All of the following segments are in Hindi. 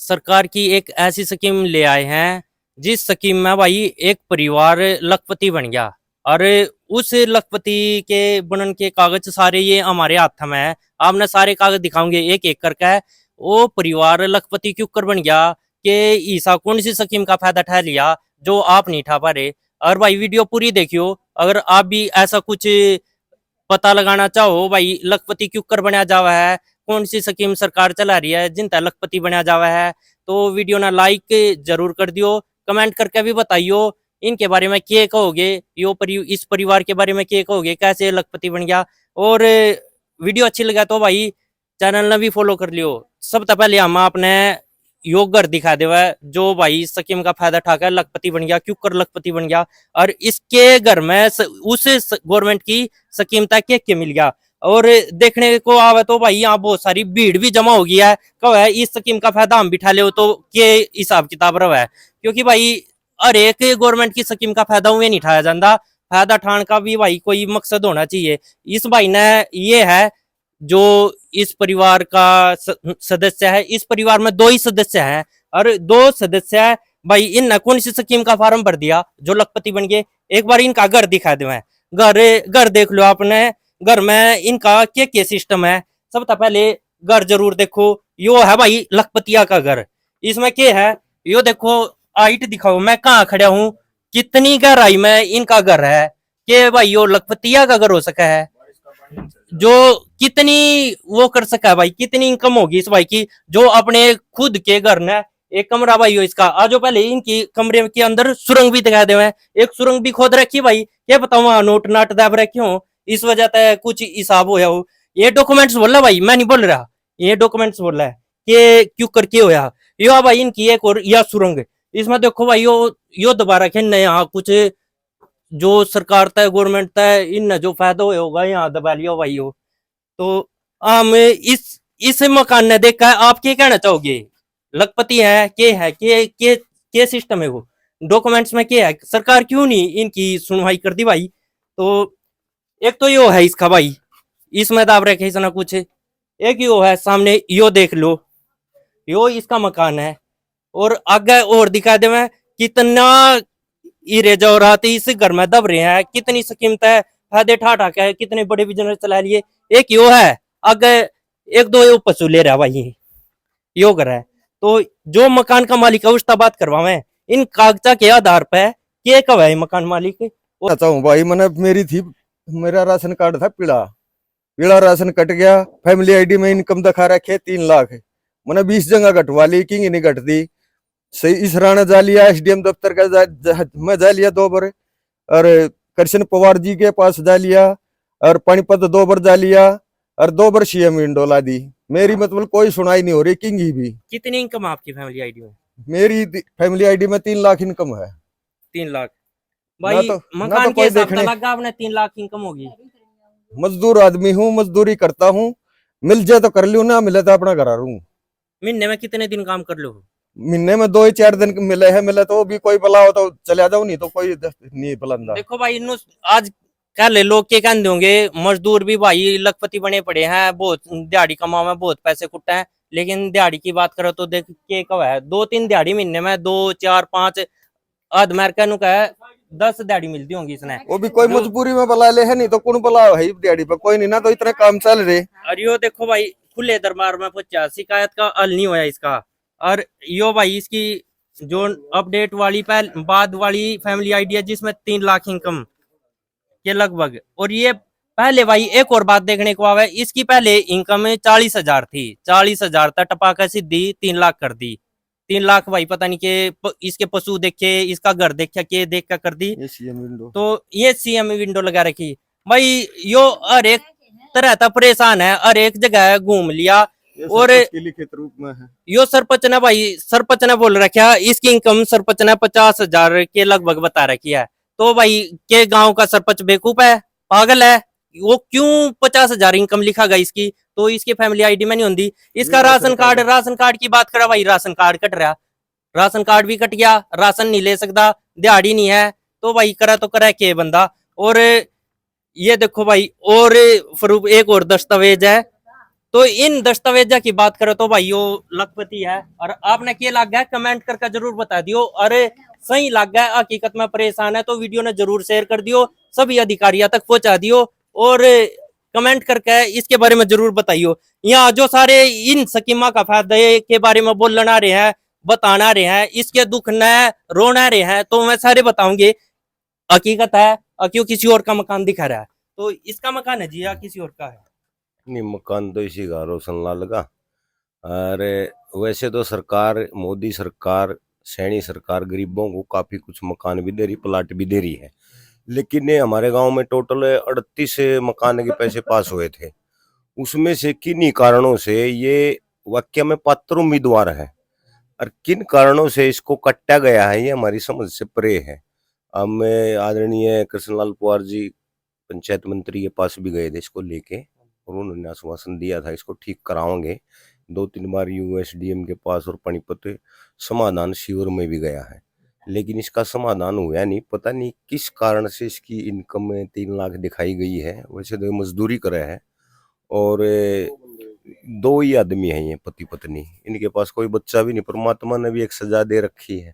सरकार की एक ऐसी स्कीम ले आए हैं जिस स्कीम में भाई एक परिवार लखपति बन गया। और उस लखपति के बनने के कागज सारे ये हमारे हाथ में है। आपने सारे कागज दिखाऊंगे एक एक करके। वो परिवार लखपति क्यों कर बन गया कि ईसा कौन सी स्कीम का फायदा उठा लिया जो आप नहीं उठा पा रहे। और भाई वीडियो पूरी देखियो, अगर आप भी ऐसा कुछ पता लगाना चाहो भाई लखपति क्यों कर बनाया जावा है, कौन सी स्कीम सरकार चला रही है जिनता लखपति बनाया जावा है, तो वीडियो ना लाइक जरूर कर दियो, कमेंट करके भी बताइयो इनके बारे में क्या कहोगे, इस परिवार के बारे में क्या कहोगे, कैसे लखपति बन गया। और वीडियो अच्छी लगा तो भाई चैनल ने भी फॉलो कर लियो। सबसे पहले हम आपने यो घर दिखा देवा जो भाई स्कीम का फायदा उठाकर लखपति बन गया, क्यों कर लखपति बन गया। और इसके घर में उस गवर्नमेंट की स्कीम तक के मिल गया। और देखने को आवे तो भाई यहाँ बहुत सारी भीड़ भी जमा हो गई है। कब है इस स्कीम का फायदा हम बिठा ले तो के हिसाब किताब रहा है, क्योंकि भाई हर एक गवर्नमेंट की स्कीम का फायदा उन्हें नहीं उठाया जाता। फायदा उठाने का भी भाई कोई मकसद होना चाहिए। इस भाई ने ये है जो इस परिवार का सदस्य है, इस परिवार में दो ही सदस्य हैं और दो सदस्य है भाई। इन कौन सी स्कीम का फार्म भर दिया जो लखपति बन गए। एक बार इनका घर दिखा दो, घर घर देख लो आपने। घर में इनका क्या सिस्टम है। सबसे पहले घर जरूर देखो, यो है भाई लखपतिया का घर। इसमें क्या है यो देखो, हाइट दिखाओ, मैं कहाँ खड़ा हूँ, कितनी गहराई में इनका घर है कि भाई यो लखपतिया का घर हो सका है। जो कितनी वो कर सका है भाई, कितनी इनकम होगी इस भाई की जो अपने खुद के घर ने एक कमरा भाई हो इसका। आज पहले इनकी कमरे के अंदर सुरंग भी दिखा दे, एक सुरंग भी खोद रखी भाई। क्या बताऊं वहां नोट नाट दाब रखे हो, इस वजह से कुछ हिसाब होया हो। ये डॉक्यूमेंट्स बोल रहा भाई, मैं नहीं बोल रहा, ये डॉक्यूमेंट्स बोल रहा है कि क्यों करके होया यो भाई। इनकी एक और यह सुरंग, इसमें देखो भाई यो दोबारा खेलने यहाँ कुछ जो सरकार तय गवर्नमेंट तय इन जो फायदा होगा यहाँ दबा लिया भाई हो। तो हम इस मकान ने देखा है, आप क्या कहना चाहोगे। लखपति है के सिस्टम है वो, डॉक्यूमेंट्स में क्या है, सरकार क्यों नहीं इनकी सुनवाई कर दी भाई। तो एक तो यो है इसका भाई, इसमें दाब रखे इसना कुछ। एक यो है सामने, यो देख लो, यो इसका मकान है। और आगे और दिखा दे मैं कितना हीरे जवाहरात इस घर में दब रहे हैं, कितनी स्कीमत है, फायदे ठा के कितने बड़े बिजनेस चला लिए। एक यो है आगे, एक दो यो पशु ले रहा भाई, यो कर रहा है। तो जो मकान का मालिक है उसका बात करवावे इन कागजा के आधार पर के कब है मकान मालिक। हूँ भाई, मैंने मेरी थी, मेरा राशन कार्ड था पीला पीला राशन कट गया। फैमिली आईडी में इनकम दिखा रखे 3 लाख, मैंने 20 जगह कटवा ली, किंग नहीं कटती। सही इस राणा जा लिया, एसडीएम दफ्तर का मैं जा लिया 2 बार, और कृष्ण पवार जी के पास जा लिया, और पानीपत 2 बार जा लिया, और 2 बार सीएम विंडो ला दी। मेरी मतलब कोई सुनाई नहीं हो रही। किंग ही भी। कितनी इनकम आपकी फैमिली आईडी में। मेरी फैमिली आईडी में 3 लाख इनकम है। 3 लाख भाई तो मकान के हिसाब से लगा आपने 3 लाख इनकम होगी। मजदूर आदमी हूँ, मजदूरी करता हूँ, मिल जाए तो कर लूँ, ना मिले तो अपना घर रहूं। महीने में कितने दिन काम कर लो। महीने में 2-4 दिन मिले है, मिले तो भी कोई भला हो तो चले जाओ, नहीं तो कोई नहीं बुलांदा। देखो भाई आज कल लोग क्या कहते होंगे, मजदूर भी भाई लखपति बने पड़े हैं, बहुत दिहाड़ी कमाओ में बहुत पैसे कुटते हैं। लेकिन दिहाड़ी की बात करो तो देख के कब है 2-3 दिहाड़ी महीने में, 2-4-5 आध अमेरिका का है 10 दिहाड़ी मिलती होंगी इसने। वो भी कोई मजबूरी में बुला ले है, नहीं तो कौन बुला है दिहाड़ी पर, कोई नहीं ना, तो इतने काम चल रहे। और यो देखो भाई खुले दरबार में पहुंचा, शिकायत का हल नहीं हुआ इसका। और यो भाई इसकी जो अपडेट वाली बाद वाली फैमिली आईडी है जिसमें 3 लाख इनकम के लगभग। और ये पहले भाई एक और बात देखने को आवे, इसकी पहले इनकम 40,000 थी, 40,000 तक टपाका सीधी 3 लाख कर दी। 3 लाख भाई पता नहीं के इसके पशु देखे, इसका घर देखा के देख कर कर दी। तो ये सीएम विंडो लगा रखी भाई। यो हर एक तरह का परेशान है, हर एक जगह घूम लिया। और लिखित रूप में है यो सरपंच ने भाई, सरपंच ने बोल रखा इसकी इनकम सरपंच ने 50,000 के लगभग बता रखी है। तो भाई के गांव का सरपंच बेवकूफ है, पागल है, वो क्यों 50,000 इनकम लिखा गया इसकी। तो इसकी फैमिली आईडी में नहीं होती। इसका राशन कार्ड की बात करा भाई, राशन कार्ड कट रहा, राशन कार्ड भी कट गया, राशन नहीं ले सकता, दिहाड़ी नहीं है। तो भाई करा तो करा के बंदा। और ये देखो भाई और प्रूफ एक और दस्तावेज है, तो इन दस्तावेजा की बात करो तो भाई यो लखपति है। और आपने क्या लग गया कमेंट करके जरूर बता दियो। अरे सही लग गया, हकीकत में परेशान है तो वीडियो ने जरूर शेयर कर दियो, सभी अधिकारियों तक पहुंचा दियो और कमेंट करके इसके बारे में जरूर बताइयो। यहाँ जो सारे इन स्कीमा का फायदे के बारे में बोलना रहे हैं, बताना रहे हैं, इसके दुख न रोना रहे हैं, तो मैं सारे बताऊंगे। हकीकत है क्यों किसी और का मकान दिखा रहा है, तो इसका मकान है जी या किसी और का है? नहीं, मकान तो इसी का रोशन लाल का। अरे वैसे तो सरकार, मोदी सरकार, सैनी सरकार गरीबों को काफी कुछ मकान भी दे रही, प्लाट भी दे रही है। लेकिन ये हमारे गांव में टोटल 38 मकान के पैसे पास हुए थे। उसमें से किन्हीं कारणों से ये वाकई में पात्र उम्मीदवार है, और किन कारणों से इसको कटा गया है ये हमारी समझ से परे है। अब मैं आदरणीय कृष्णलाल पवार जी पंचायत मंत्री के पास भी गए थे इसको लेके, और उन्होंने आश्वासन दिया था इसको ठीक कराओगे। 2-3 बार यूएसडीएम के पास और पानीपत समाधान शिविर में भी गया है, लेकिन इसका समाधान हुआ नहीं। पता नहीं किस कारण से इसकी इनकम में 3 लाख दिखाई गई है। वैसे तो ये मजदूरी करे है, और 2 ही आदमी हैं ये पति पत्नी, इनके पास कोई बच्चा भी नहीं। परमात्मा ने भी एक सजा दे रखी है।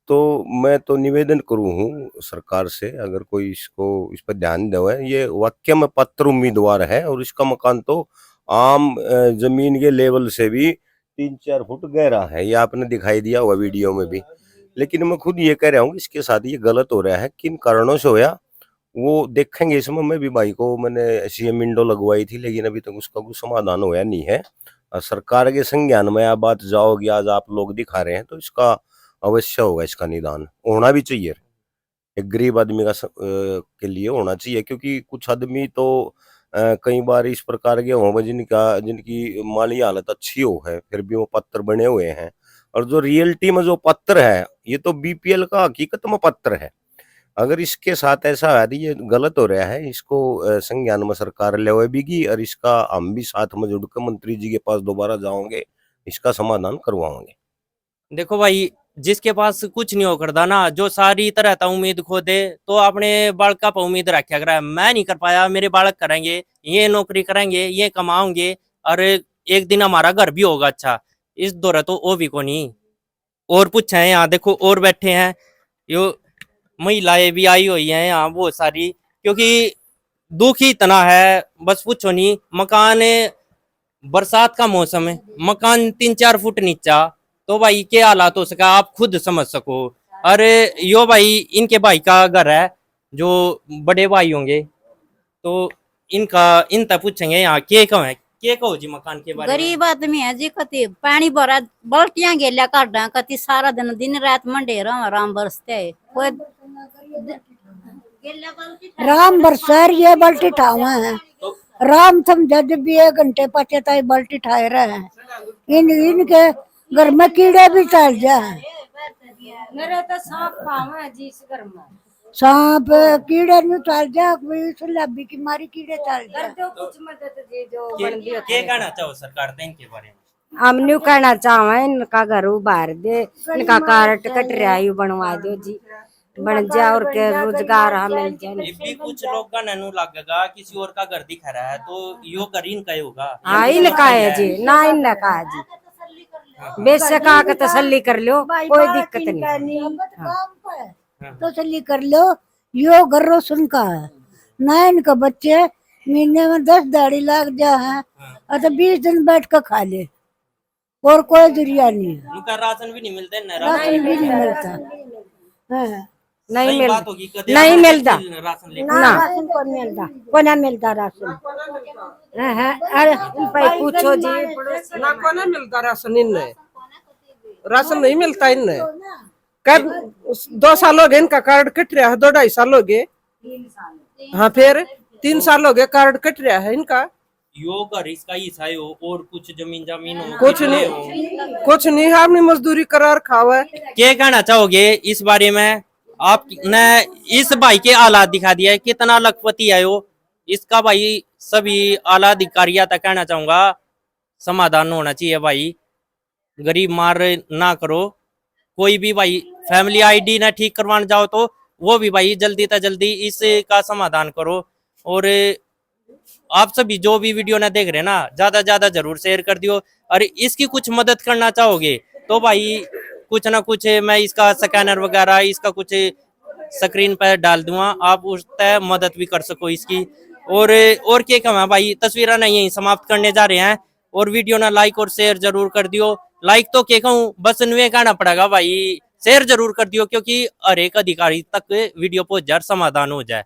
तो मैं तो निवेदन करूं हूँ सरकार से, अगर कोई इसको इस पर ध्यान देवे, ये वाकई में पात्र उम्मीदवार है, और इसका मकान तो आम जमीन के लेवल से भी 3-4 फुट गहरा है, ये आपने दिखाई दिया हुआ वीडियो में भी। लेकिन मैं खुद ये कह रहा हूँ इसके साथ ये गलत हो रहा है। किन कारणों से होया वो देखेंगे। इसमें मैं भी भाई को मैंने सीएम विंडो लगवाई थी, लेकिन अभी तक उसका कोई समाधान होया नहीं है। सरकार के संज्ञान में यह बात जाओगी, आज आप लोग दिखा रहे हैं, तो इसका अवश्य होगा, इसका निदान होना भी चाहिए। एक गरीब आदमी का के लिए होना चाहिए, क्योंकि कुछ आदमी तो कई बार इस प्रकार के हों जिनकी माली हालत अच्छी हो है, फिर भी वो पत्र बने हुए हैं। और जो रियलिटी में जो पत्र है, ये तो बीपीएल का हकीकत में पत्र है। अगर इसके साथ ऐसा है, ये गलत हो रहा है, इसको संज्ञान में सरकार लेवेगी, और इसका हम भी साथ में जुड़कर मंत्री जी के पास दोबारा जाओगे, इसका समाधान करवाओगे। देखो भाई, जिसके पास कुछ नहीं हो करता ना, जो सारी तरह था उम्मीद खो दे, तो अपने बालका पर उम्मीद रखा कर, मैं नहीं कर पाया, मेरे बालक करेंगे, ये नौकरी करेंगे, ये कमाओगे, और एक दिन हमारा घर भी होगा अच्छा। इस दौर तो वो भी को नहीं। और पूछे हैं यहाँ देखो, और बैठे हैं, यो महिलाएं भी आई हुई हैं यहाँ बहुत सारी, क्योंकि दुख ही इतना है, बस पूछो नहीं। मकान, बरसात का मौसम है, मकान 3-4 फुट नीचा, तो भाई क्या हालात हो सका आप खुद समझ सको। अरे यो भाई इनके भाई का घर है, जो बड़े भाई होंगे, तो इनका इन तक पूछेंगे यहाँ के कहो है, के कहो जी मकान के बारे में। गरीब आदमी है जी, कति पानी भरा बल्टियां गेल्या काटा, कति सारा दिन दिन रात मंडे राम बरसते है। कोई राम बरसर ये बल्टी ठावा है। राम समझा जब भी 1 घंटे पचे ताई बल्टी ठाए रहे हैं। इनके घर में कीड़े भी चल जाए। मेरे तो सांप खावा है जी इस घर में। सांप कीड़े नहीं चल जाए, कोई सुलभी की मारी कीड़े चल कर जाए। दो कुछ मदद जी जो बन गया। के कहना चाहो सरकार था इनके बारे में? हम न्यू कहना चाहवा इनका घर उबार दे, इनका कारट कटरिया बनवा दो जी, बन जा, और के रोजगार हमें जाए। ये भी कुछ लोग का नैनू लगेगा किसी और का घर दिखा रहा है, तो यो कर इनका ही होगा। हाँ इनका है जी, ना इनका है जी, बेशक आके तसल्ली कर लो, कोई दिक्कत नहीं। तसल्ली कर लो, यो घर रोशन का है ना। इनका बच्चे महीने में 10 दाढ़ी लग जा है, और 20 दिन बैठ कर खा ले, और कोई जरिया नहीं है। उनका राशन भी नहीं मिलता है, राशन भी नहीं मिलता। हाँ। नहीं मिलता, नहीं मिलता राशन लेकर। ना राशन को मिलता, को ना मिलता राशन। अरे भाई पूछो जी, ना को नहीं मिलता राशन, इनने राशन नहीं मिलता इनने। कब 2 साल हो गए इनका कार्ड कट रहा है, 2-2.5 साल हो गए। हाँ फिर 3 साल हो गए कार्ड कट रहा है इनका। यो घर इसका हिस्सा हो, और कुछ जमीन हो, कुछ नहीं है, हमने मजदूरी करार खावा है। क्या कहना चाहोगे इस बारे में? आपने इस भाई के हालात दिखा दिया है, कितना लखपति है वो, इसका भाई सभी आला अधिकारियों तक कहना चाहूंगा समाधान होना चाहिए भाई। गरीब मार ना करो, कोई भी भाई फैमिली आईडी ना ठीक करवाने जाओ तो वो भी भाई जल्दी से जल्दी इसका समाधान करो। और आप सभी जो भी वीडियो ना देख रहे हैं ना, ज्यादा जरूर शेयर कर दियो। और इसकी कुछ मदद करना चाहोगे तो भाई कुछ ना कुछ मैं इसका स्कैनर वगैरह इसका कुछ स्क्रीन पर डाल दूंगा, आप उस तय मदद भी कर सको इसकी। और क्या कहना भाई, तस्वीरें नहीं यही समाप्त करने जा रहे हैं। और वीडियो ना लाइक और शेयर जरूर कर दियो। लाइक तो क्या कहूँ, बस इनमें कहना पड़ेगा भाई, शेयर जरूर कर दियो, क्योंकि हर एक अधिकारी तक वीडियो पहुंच जाए, समाधान हो जाए।